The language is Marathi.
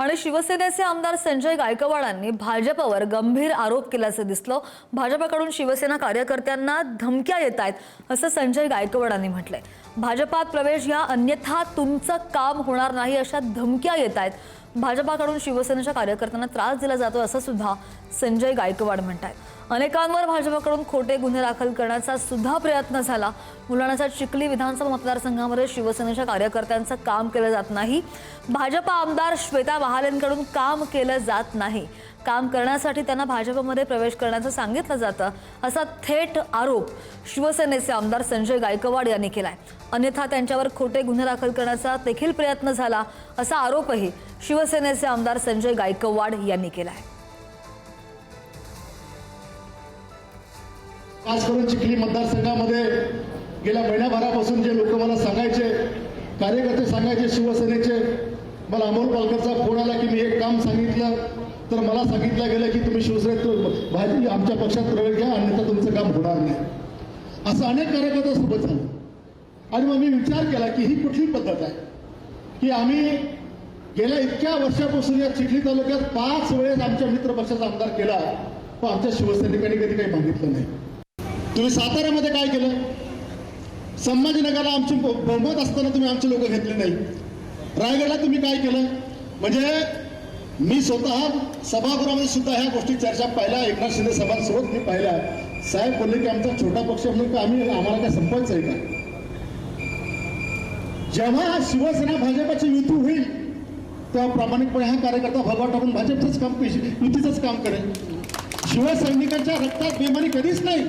आणि शिवसेनेचे आमदार संजय गायकवाडांनी भाजपवर गंभीर आरोप केल्याचे दिसलं। भाजपकडून शिवसेना कार्यकर्त्यांना धमक्या येत आहेत असं संजय गायकवाडांनी म्हटलंय। भाजपात प्रवेश घ्या अन्यथा तुमचं काम होणार नाही अशा धमक्या येत आहेत। भाजपाकडून शिवसेनेच्या कार्यकर्त्यांना त्रास दिला जातो असं सुद्धा संजय गायकवाड म्हणतात। अनेकांवर भाजपकडून खोटे गुन्हे दाखल करण्याचा सुद्धा प्रयत्न झाला। बुलढाण्याच्या चिखली विधानसभा मतदारसंघामध्ये शिवसेनेच्या कार्यकर्त्यांचं काम केलं जात नाही। भाजप आमदार श्वेता महालेंकडून काम केलं जात नाही। काम करण्यासाठी त्यांना भाजपमध्ये प्रवेश करण्याचं सांगितलं जातं असा थेट आरोप शिवसेनेचे आमदार संजय गायकवाड यांनी केलाय। अन्यथा त्यांच्यावर खोटे गुन्हे दाखल करण्याचा देखील प्रयत्न झाला असा आरोपही शिवसेनेचे आमदार संजय गायकवाड यांनी केलाय। खास करून चिखली मतदारसंघामध्ये गेल्या महिनाभरापासून जे लोक मला सांगायचे, कार्यकर्ते सांगायचे शिवसेनेचे, मला अमोल पालकरचा फोन आला की मी एक काम सांगितलं तर मला सांगितलं गेलं की तुम्ही शिवसेनेत भाजप आमच्या पक्षात प्रवेश घ्या अन्यथा तुमचं काम होणार नाही, असं अनेक कार्यकर्त्यांसोबत झालं। आणि मग मी विचार केला की ही कुठली पद्धत आहे की आम्ही गेल्या इतक्या वर्षापासून या चिखली तालुक्यात 5 वेळेस आमच्या मित्र पक्षाचा आमदार केला, पण आमच्या शिवसैनिकांनी कधी काही मागितलं नाही। तुम्ही साताऱ्यामध्ये काय केलं? संभाजीनगरला आमची बहुमत असताना तुम्ही आमचे लोक घेतले नाही। रायगडला तुम्ही काय केलं? म्हणजे मी स्वतः सभागृहामध्ये सुद्धा ह्या गोष्टी चर्चा पाहिल्या, एकनाथ शिंदे सभांसोबत मी पाहिल्या। साहेब बोलले की आमचा छोटा पक्ष म्हणून का आम्हाला काय संपायचं आहे का? जेव्हा शिवसेना भाजपाची युती होईल तेव्हा प्रामाणिकपणे हा कार्यकर्ता भगवा टाकून भाजपचंच काम, युतीचंच काम करेल। शिवसैनिकांच्या रक्तात बेमानी कधीच नाही।